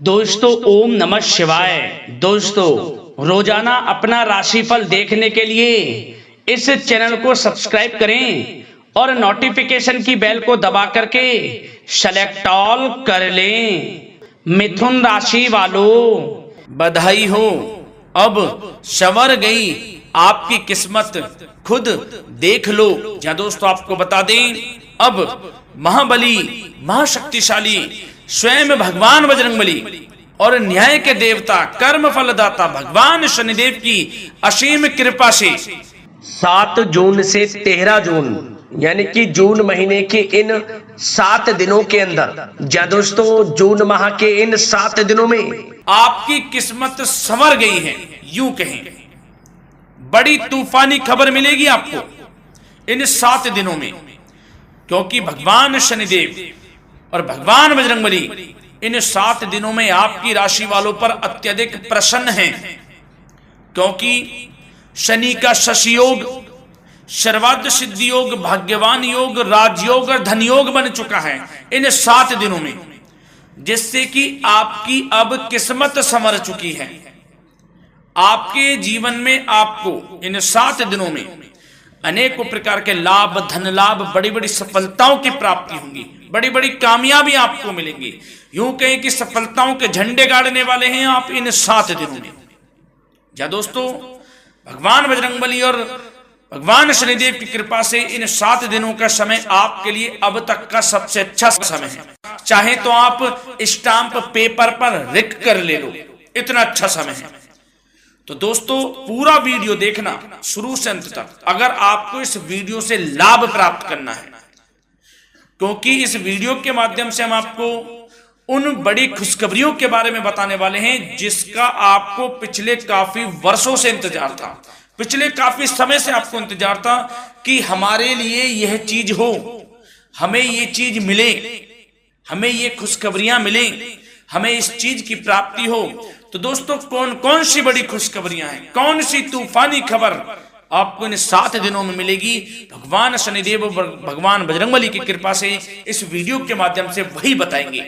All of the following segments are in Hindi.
दोस्तों ओम नमः शिवाय। दोस्तों रोजाना अपना राशिफल देखने के लिए इस चैनल को सब्सक्राइब करें और नोटिफिकेशन की बेल को दबा करके सेलेक्ट ऑल कर लें। मिथुन राशि वालों बधाई हो, अब संवर गई आपकी किस्मत, खुद देख लो। जहां दोस्तों आपको बता दें, अब महाबली महाशक्तिशाली स्वयं भगवान बजरंगबली और न्याय के देवता कर्म फलदाता भगवान शनिदेव की असीम कृपा से 7 जून से 13 जून यानी कि जून महीने के इन 7 दिनों के अंदर, या दोस्तों जून माह के इन 7 दिनों में आपकी किस्मत संवर गई है। यूं कहें, बड़ी तूफानी खबर मिलेगी आपको इन 7 दिनों में, क्योंकि भगवान शनिदेव और भगवान बजरंगबली इन 7 दिनों में आपकी राशि वालों पर अत्यधिक प्रसन्न हैं, क्योंकि शनि का शशि योग, सर्वार्थ सिद्धि योग, भाग्यवान योग, राजयोग और धन योग बन चुका है इन 7 दिनों में, जिससे कि आपकी अब किस्मत संवर चुकी है। आपके जीवन में आपको इन 7 दिनों में अनेकों प्रकार के लाभ, धन लाभ, बड़ी बड़ी सफलताओं की प्राप्ति होंगी, बड़ी बड़ी कामयाबी आपको मिलेंगी। यूं कहें कि सफलताओं के झंडे गाड़ने वाले हैं आप इन 7 दिनों में। या दोस्तों भगवान बजरंगबली और भगवान शनिदेव की कृपा से इन 7 दिनों का समय आपके लिए अब तक का सबसे अच्छा समय है। चाहे तो आप स्टाम्प पेपर पर लिख कर ले लो, इतना अच्छा समय है। तो दोस्तों पूरा वीडियो देखना शुरू से अंत तक, अगर आपको इस वीडियो से लाभ प्राप्त करना है, क्योंकि इस वीडियो के माध्यम से हम आपको उन बड़ी खुशखबरियों के बारे में बताने वाले हैं जिसका आपको पिछले काफी वर्षों से इंतजार था, पिछले काफी समय से आपको इंतजार था कि हमारे लिए यह चीज हो, हमें ये चीज मिले, हमें ये खुशखबरियां मिले, हमें इस चीज की प्राप्ति हो। तो दोस्तों कौन कौन सी बड़ी खुशखबरियां हैं, कौन सी तूफानी खबर आपको इन 7 दिनों में मिलेगी, भगवान शनिदेव और भगवान बजरंगबली की कृपा से इस वीडियो के माध्यम से वही बताएंगे।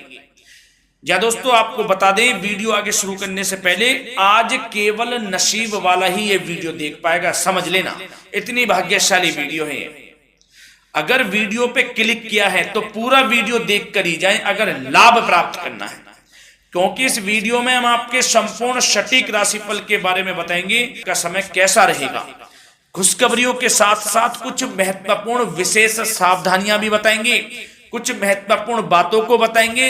या दोस्तों आपको बता दें, वीडियो आगे शुरू करने से पहले आज केवल नसीब वाला ही ये वीडियो देख पाएगा, समझ लेना, इतनी भाग्यशाली वीडियो है। अगर वीडियो पे क्लिक किया है तो पूरा वीडियो देख कर ही जाए अगर लाभ प्राप्त करना है, क्योंकि इस वीडियो में हम आपके संपूर्ण सटीक राशिफल के बारे में बताएंगे का समय कैसा रहेगा। खुशखबरियों के साथ साथ कुछ महत्वपूर्ण विशेष सावधानियां भी बताएंगे, कुछ महत्वपूर्ण बातों को बताएंगे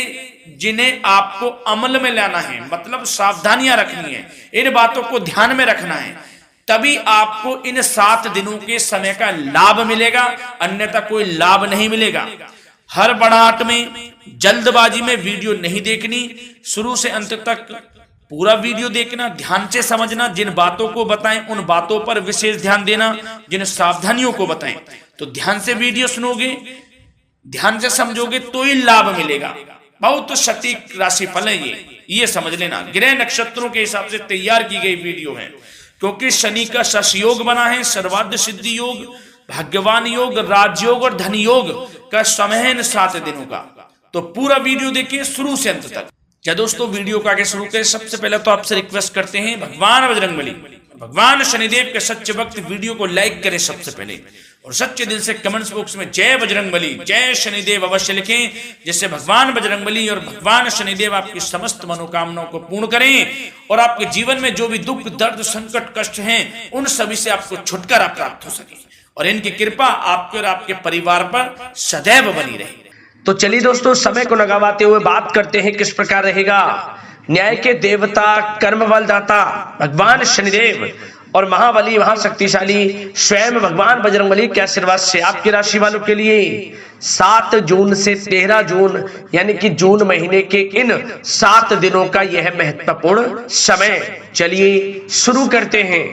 जिन्हें आपको अमल में लाना है, मतलब सावधानियां रखनी है, इन बातों को ध्यान में रखना है, तभी आपको इन 7 दिनों के समय का लाभ मिलेगा, अन्यथा कोई लाभ नहीं मिलेगा। हड़बड़ाहट में, जल्दबाजी में वीडियो नहीं देखनी, शुरू से अंत तक पूरा वीडियो देखना, ध्यान से समझना, जिन बातों को बताएं उन बातों पर विशेष ध्यान देना, जिन सावधानियों को बताएं तो ध्यान से वीडियो सुनोगे, ध्यान से समझोगे तो ही लाभ मिलेगा। बहुत सटीक राशिफल है ये समझ लेना, ग्रह नक्षत्रों के हिसाब से तैयार की गई वीडियो है, क्योंकि शनि का शश योग बना है, सर्वार्थ सिद्धि योग, भाग्यवान योग, राजयोग और धन योग का समय है इन 7 दिनों का। तो पूरा वीडियो देखिए शुरू से अंत तक। क्या दोस्तों वीडियो को आगे शुरू करें, सबसे पहले तो आपसे रिक्वेस्ट करते हैं, भगवान बजरंगबली, भगवान शनिदेव के सच्चे भक्त वीडियो को लाइक करें सबसे पहले, और सच्चे दिल से कमेंट्स बॉक्स में जय बजरंगबली, जय शनिदेव अवश्य लिखें, जिससे भगवान बजरंगबली और भगवान शनिदेव आपकी समस्त मनोकामनाओं को पूर्ण करें और आपके जीवन में जो भी दुख, दर्द, संकट, कष्ट हैं उन सभी से आपको छुटकारा प्राप्त हो सके और इनकी कृपा आपके और आपके परिवार पर सदैव बनी रहे। तो चलिए दोस्तों समय को न गवाते हुए बात करते हैं किस प्रकार रहेगा न्याय के देवता, कर्म बलदाता भगवान शनिदेव और महाबली महाशक्तिशाली स्वयं भगवान बजरंगबली के आशीर्वाद से आपकी राशि वालों के लिए 7 जून से 13 जून यानी कि जून महीने के इन 7 दिनों का यह महत्वपूर्ण समय। चलिए शुरू करते हैं।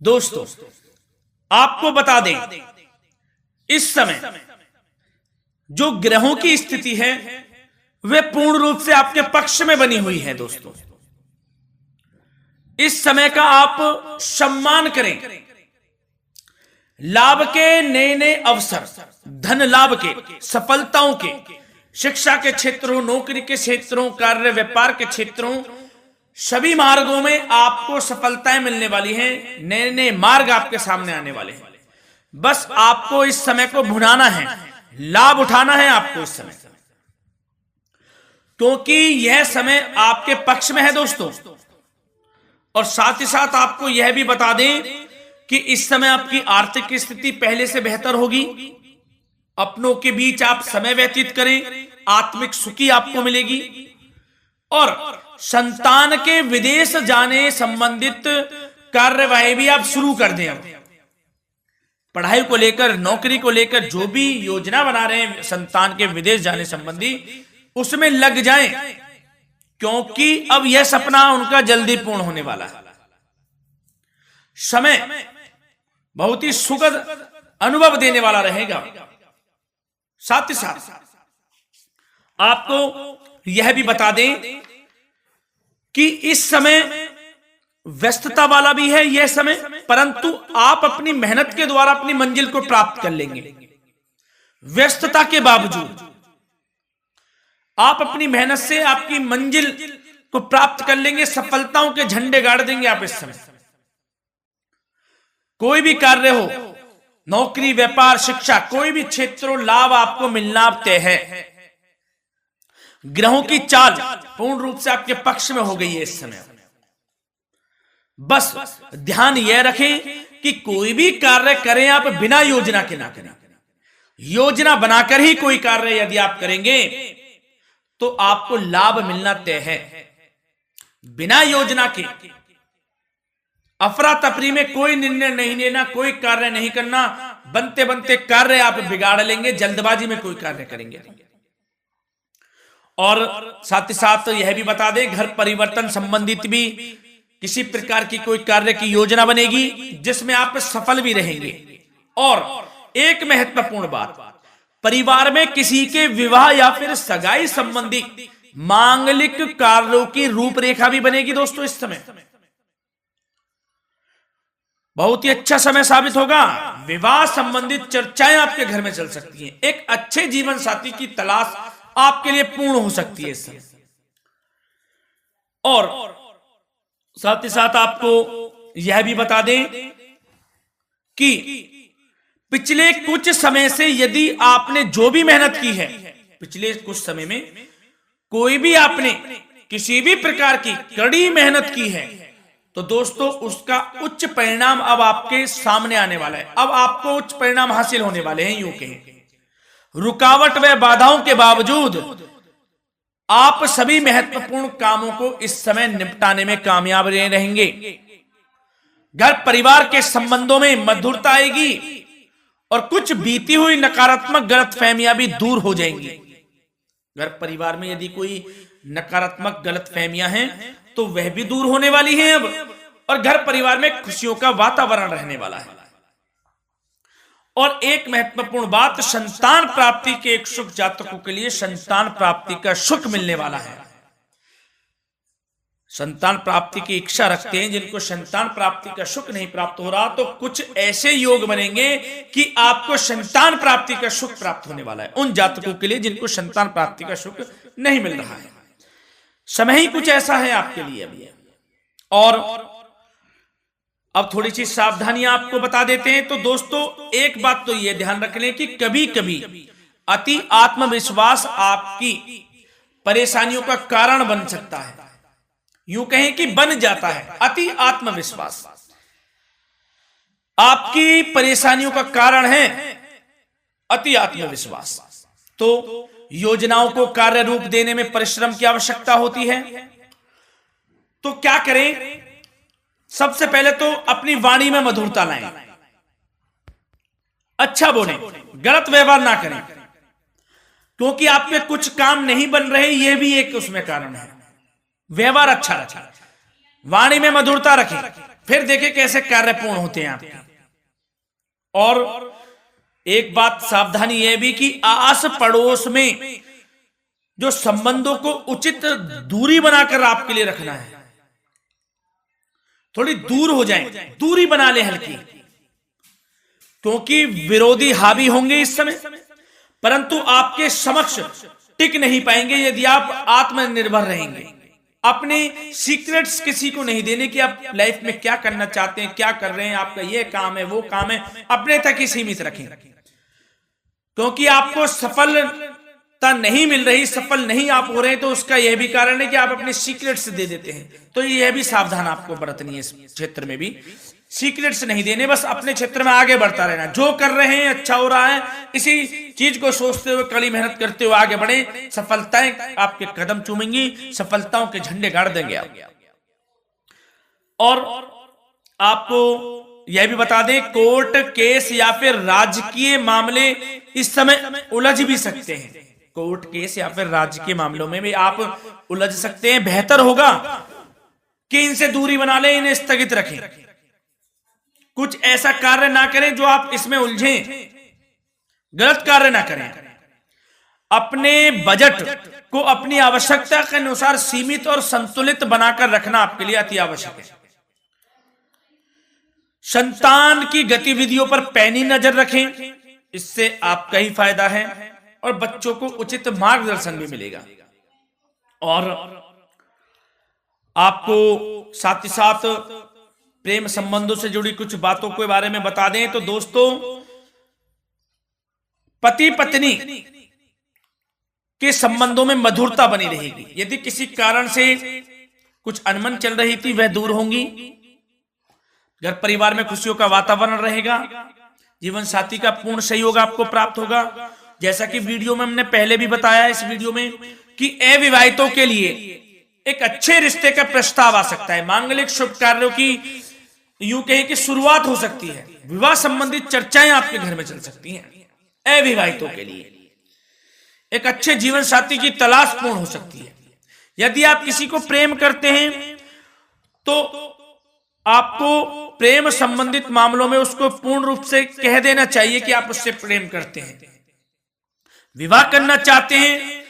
दोस्तों आपको बता दें, इस समय जो ग्रहों की स्थिति है वे पूर्ण रूप से आपके पक्ष में बनी हुई है। दोस्तों इस समय का आप सम्मान करें, लाभ के नए नए अवसर, धन लाभ के, सफलताओं के शिक्षा के क्षेत्रों, नौकरी के क्षेत्रों, कार्य व्यापार के क्षेत्रों, सभी मार्गों में आपको सफलताएं मिलने वाली हैं। नए नए मार्ग आपके सामने आने वाले हैं। बस आपको इस समय को भुनाना है, लाभ उठाना है आपको इस समय, क्योंकि यह समय आपके पक्ष में है दोस्तों। और साथ ही साथ आपको यह भी बता दें कि इस समय आपकी आर्थिक स्थिति पहले से बेहतर होगी। अपनों के बीच आप समय व्यतीत करें, आत्मिक सुखी आपको मिलेगी। और संतान के विदेश जाने संबंधित कार्यवाही भी आप शुरू कर दें। पढ़ाई को लेकर, नौकरी को लेकर जो भी योजना बना रहे हैं संतान के विदेश जाने संबंधी, उसमें लग जाएं, क्योंकि अब यह सपना उनका जल्दी पूर्ण होने वाला है। समय बहुत ही सुखद अनुभव देने वाला रहेगा। साथ ही साथ आपको यह भी बता दें कि इस समय व्यस्तता वाला भी है यह समय, परंतु आप अपनी मेहनत के द्वारा अपनी मंजिल को प्राप्त कर लेंगे। व्यस्तता के बावजूद आप अपनी मेहनत से आपकी मंजिल को प्राप्त कर लेंगे। सफलताओं के झंडे गाड़ देंगे आप इस समय। कोई भी कार्य हो, नौकरी, व्यापार, शिक्षा, कोई भी क्षेत्रों, लाभ आपको मिलना तय है। ग्रहों की चाल पूर्ण रूप से आपके पक्ष में हो गई है इस समय। बस ध्यान यह रखें कि कोई भी कार्य करें आप बिना योजना के ना करें। योजना बनाकर ही कोई कार्य यदि आप करेंगे तो आपको लाभ मिलना तय है। बिना योजना के अफरा तफरी में कोई निर्णय नहीं लेना, कोई कार्य नहीं करना। बनते बनते कार्य आप बिगाड़ लेंगे, जल्दबाजी में कोई कार्य करेंगे। और साथ ही साथ यह भी बता दें, घर परिवर्तन संबंधित भी किसी प्रकार की कोई कार्य की योजना बनेगी जिसमें आप सफल भी रहेंगे। और एक महत्वपूर्ण बात, परिवार में किसी के विवाह या फिर सगाई संबंधी मांगलिक कार्यों की रूपरेखा भी बनेगी दोस्तों इस समय। बहुत ही अच्छा समय साबित होगा। विवाह संबंधित चर्चाएं आपके घर में चल सकती हैं। एक अच्छे जीवन साथी की तलाश आपके लिए पूर्ण हो सकती है इस समय। और साथ ही साथ आपको यह भी बता दें कि पिछले कुछ समय से यदि आपने जो भी मेहनत की है, पिछले कुछ समय में कोई भी आपने किसी भी प्रकार की कड़ी मेहनत की है, तो दोस्तों उसका उच्च परिणाम अब आपके सामने आने वाला है। अब आपको उच्च परिणाम हासिल होने वाले हैं। यूं कहें, रुकावट व बाधाओं के बावजूद आप सभी महत्वपूर्ण कामों को इस समय निपटाने में कामयाब रहेंगे। घर परिवार के संबंधों में मधुरता आएगी और कुछ बीती हुई नकारात्मक गलतफहमियां भी दूर हो जाएंगी। घर परिवार में यदि कोई नकारात्मक गलतफहमियां हैं तो वह भी दूर होने वाली हैं अब, और घर परिवार में खुशियों का वातावरण रहने वाला है। और एक महत्वपूर्ण बात, संतान प्राप्ति के इच्छुक जातकों के लिए संतान प्राप्ति का सुख मिलने वाला है। संतान प्राप्ति की इच्छा रखते हैं जिनको संतान प्राप्ति का सुख नहीं प्राप्त हो रहा, तो कुछ ऐसे योग बनेंगे कि आपको संतान प्राप्ति का सुख प्राप्त होने वाला है। उन जातकों के लिए जिनको संतान प्राप्ति का सुख नहीं मिल रहा है, समय ही कुछ ऐसा है आपके लिए अभी। और अब थोड़ी सी सावधानियां आपको बता देते हैं। तो दोस्तों एक बात तो यह ध्यान रख लें कि कभी कभी अति आत्मविश्वास आपकी परेशानियों का कारण बन सकता है। यूं कहें कि बन जाता है। अति आत्मविश्वास आपकी परेशानियों का कारण है। अति आत्मविश्वास तो योजनाओं को कार्य रूप देने में परिश्रम की आवश्यकता होती है। तो क्या करें? सबसे पहले तो अपनी वाणी में मधुरता लाएं, अच्छा बोलें, गलत व्यवहार ना करें, क्योंकि आपके कुछ काम नहीं बन रहे, यह भी एक उसमें कारण है। व्यवहार अच्छा रखें, वाणी में मधुरता रखें, फिर देखें कैसे कार्य पूर्ण होते हैं आपके। और एक बात सावधानी यह भी कि आस पड़ोस में जो संबंधों को उचित दूरी बनाकर आपके लिए रखना है। थोड़ी दूर हो जाएं, दूरी बना ले हल्की, क्योंकि विरोधी हावी होंगे इस समय, परंतु आपके समक्ष टिक नहीं पाएंगे यदि आप आत्मनिर्भर रहेंगे। अपने सीक्रेट्स किसी को नहीं देने कि आप लाइफ में क्या करना चाहते हैं, क्या कर रहे हैं, आपका ये काम है, वो काम है, अपने तक ही सीमित रखें। क्योंकि आपको सफलता नहीं मिल रही, सफल नहीं आप हो रहे, तो उसका यह भी कारण है कि आप अपने सीक्रेट्स दे देते हैं। तो यह भी सावधान आपको बरतनी है इस क्षेत्र में भी। सीक्रेट्स नहीं देने, बस अपने क्षेत्र में आगे बढ़ता रहना। जो कर रहे हैं अच्छा हो रहा है, इसी चीज को सोचते हुए कड़ी मेहनत करते हुए आगे बढ़े। सफलताएं आपके कदम चूमेंगी, सफलताओं के झंडे गाड़ देंगे आप। और आपको यह भी बता दें, कोर्ट केस या फिर राजकीय मामले इस समय उलझ भी सकते हैं। कोर्ट केस या फिर राजकीय मामलों में भी आप उलझ सकते हैं। बेहतर होगा कि इनसे दूरी बना लें, इन्हें स्थगित रखें। कुछ ऐसा कार्य ना करें जो आप इसमें उलझें, गलत कार्य ना करें। अपने बजट को अपनी आवश्यकता के अनुसार सीमित और संतुलित बनाकर रखना आपके लिए अति आवश्यक है। संतान की गतिविधियों पर पैनी नजर रखें, इससे आपका ही फायदा है और बच्चों को उचित मार्गदर्शन भी मिलेगा। और आपको साथ ही साथ प्रेम संबंधों से जुड़ी कुछ बातों के बारे में बता दें तो दोस्तों, पति पत्नी के संबंधों में मधुरता बनी रहेगी। यदि किसी कारण से कुछ अनबन चल रही थी, वह दूर होंगी। घर परिवार में खुशियों का वातावरण रहेगा। जीवन साथी का पूर्ण सहयोग आपको प्राप्त होगा। जैसा कि वीडियो में हमने पहले भी बताया इस वीडियो में कि अविवाहितों के लिए एक अच्छे रिश्ते का प्रस्ताव आ सकता है। मांगलिक शुभ कार्यों की यूं कहें कि शुरुआत हो सकती है। विवाह संबंधित चर्चाएं आपके घर में चल सकती हैं। अविवाहितों के लिए एक अच्छे जीवन साथी की तलाश पूर्ण हो सकती है। यदि आप किसी को प्रेम करते हैं तो आपको प्रेम संबंधित मामलों में उसको पूर्ण रूप से कह देना चाहिए कि आप उससे प्रेम करते हैं। विवाह करना चाहते हैं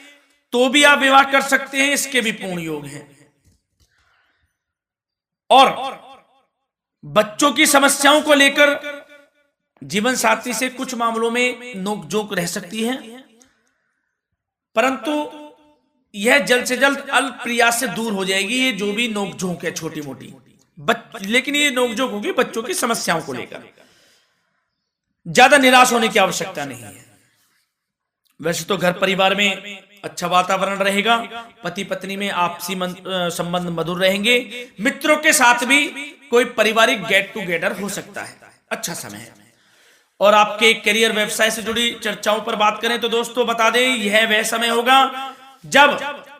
तो भी आप विवाह कर सकते हैं, इसके भी पूर्ण योग हैं। और बच्चों की समस्याओं को लेकर जीवन साथी से कुछ मामलों में नोकझोंक रह सकती है, परंतु यह जल्द से जल्द अल्प प्रयास से दूर हो जाएगी। ये जो भी नोकझोंक है छोटी मोटी, लेकिन ये नोकझोंक होगी बच्चों की समस्याओं को लेकर। ज्यादा निराश होने की आवश्यकता नहीं है। वैसे तो घर परिवार में अच्छा वातावरण रहेगा। पति पत्नी में आपसी संबंध मधुर रहेंगे। मित्रों के साथ भी कोई पारिवारिक गेट टुगेदर हो सकता है। अच्छा समय है। और आपके करियर व्यवसाय से जुड़ी चर्चाओं पर बात करें तो दोस्तों बता दें, यह वह समय होगा जब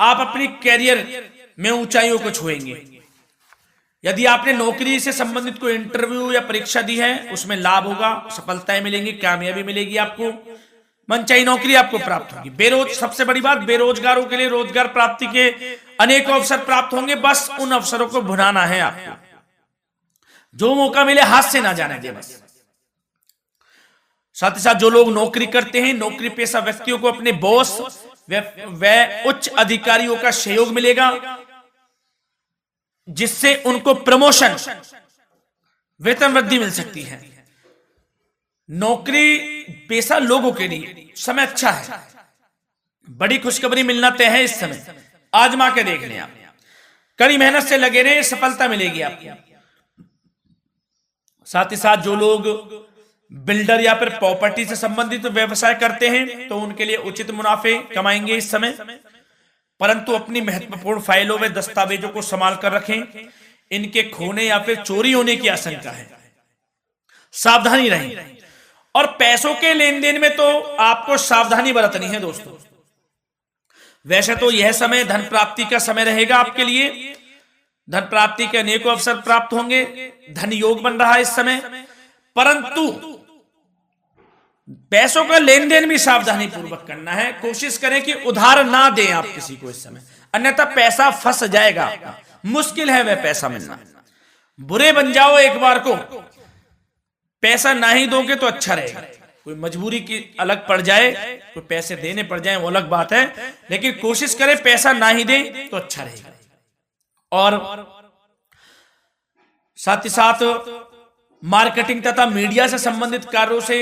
आप अपनी करियर में ऊंचाइयों को छुएंगे। यदि आपने नौकरी से संबंधित कोई इंटरव्यू या परीक्षा दी है, उसमें लाभ होगा, सफलताएं मिलेंगी, कामयाबी मिलेगी आपको, मनचाही नौकरी आपको प्राप्त होगी। सबसे बड़ी बात, बेरोजगारों के लिए रोजगार प्राप्ति के अनेक अवसर प्राप्त होंगे। बस उन अवसरों को भुनाना है आपको। जो मौका मिले हाथ से ना जाने दे बस। साथ ही साथ जो लोग नौकरी करते हैं, नौकरी पेशा व्यक्तियों को अपने बॉस व उच्च अधिकारियों का सहयोग मिलेगा, जिससे उनको प्रमोशन, वेतन वृद्धि मिल सकती है। नौकरी पेशा लोगों के लिए समय अच्छा है। बड़ी खुशखबरी मिलना तय है इस समय। आजमा के देख लें आप। कड़ी मेहनत से लगे रहे, सफलता मिलेगी आपको। साथ ही साथ जो लोग बिल्डर या फिर प्रॉपर्टी से संबंधित व्यवसाय करते हैं तो उनके लिए उचित मुनाफे कमाएंगे इस समय। परंतु अपनी महत्वपूर्ण फाइलों व दस्तावेजों को संभाल कर रखें। इनके खोने या फिर चोरी होने की आशंका है। सावधानी रहें। और पैसों के लेन देन में तो आपको सावधानी बरतनी है दोस्तों। वैसे तो यह समय धन प्राप्ति का समय रहेगा आपके लिए। धन प्राप्ति के अनेकों अवसर प्राप्त होंगे। धन योग बन रहा है इस समय। परंतु पैसों का लेन देन भी सावधानी पूर्वक करना है। कोशिश करें कि उधार ना दें आप किसी को इस समय, अन्यथा पैसा फंस जाएगा आपका। मुश्किल है वह पैसा मिलना। बुरे बन जाओ एक बार को, पैसा ना ही दोगे तो अच्छा रहेगा। कोई मजबूरी की अलग पड़ जाए, कोई पैसे देने पड़ जाए वो अलग बात है, लेकिन कोशिश करें पैसा ना ही दें तो अच्छा रहेगा। और साथ ही साथ मार्केटिंग तथा मीडिया से संबंधित कार्यों से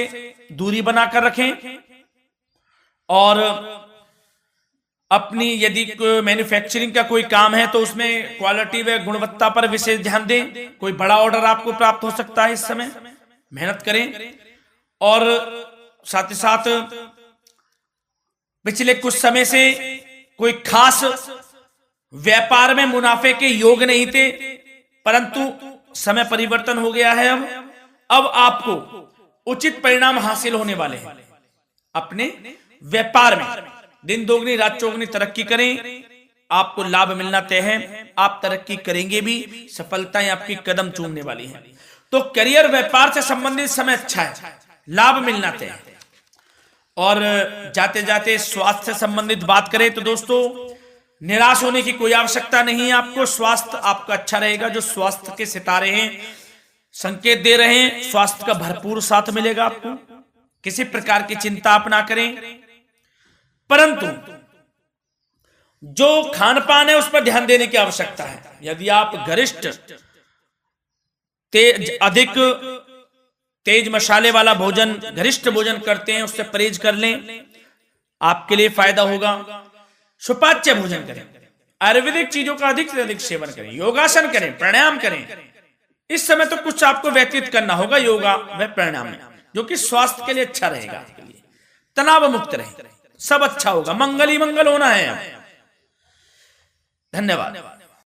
दूरी बनाकर रखें। और अपनी यदि मैन्युफैक्चरिंग का कोई काम है तो उसमें क्वालिटी व गुणवत्ता पर विशेष ध्यान दें। कोई बड़ा ऑर्डर आपको प्राप्त हो सकता है इस समय, मेहनत करें। और साथ ही साथ पिछले कुछ समय से कोई खास व्यापार में मुनाफे के योग नहीं थे, परंतु समय परिवर्तन हो गया है। अब आपको उचित परिणाम हासिल होने वाले हैं। अपने व्यापार में दिन दोगुनी रात चौगुनी तरक्की करें, आपको लाभ मिलना तय है। आप तरक्की करेंगे भी, सफलताएं आपकी कदम चूमने वाली हैं। तो करियर व्यापार से संबंधित समय अच्छा है, लाभ मिलना तय है। और जाते जाते स्वास्थ्य से संबंधित बात करें तो दोस्तों, निराश होने की कोई आवश्यकता नहीं है आपको। स्वास्थ्य आपका अच्छा रहेगा। जो स्वास्थ्य के सितारे हैं संकेत दे रहे हैं, स्वास्थ्य का भरपूर साथ मिलेगा आपको। किसी प्रकार की चिंता आप ना करें, परंतु जो खान पान है उस पर ध्यान देने की आवश्यकता है। यदि आप गरिष्ठ अधिक तेज मसाले वाला भोजन, गरिष्ठ भोजन करते हैं, उससे परहेज कर लें, आपके लिए फायदा होगा। सुपाच्य भोजन करें, आयुर्वेदिक चीजों का अधिक से अधिक सेवन करें, योगासन करें, प्राणायाम करें। इस समय तो कुछ आपको व्यतीत करना होगा योगा व प्राणायाम में, जो कि स्वास्थ्य के लिए अच्छा रहेगा, आपके लिए तनाव मुक्त रहे, सब अच्छा होगा। मंगल ही मंगल होना है। धन्यवाद।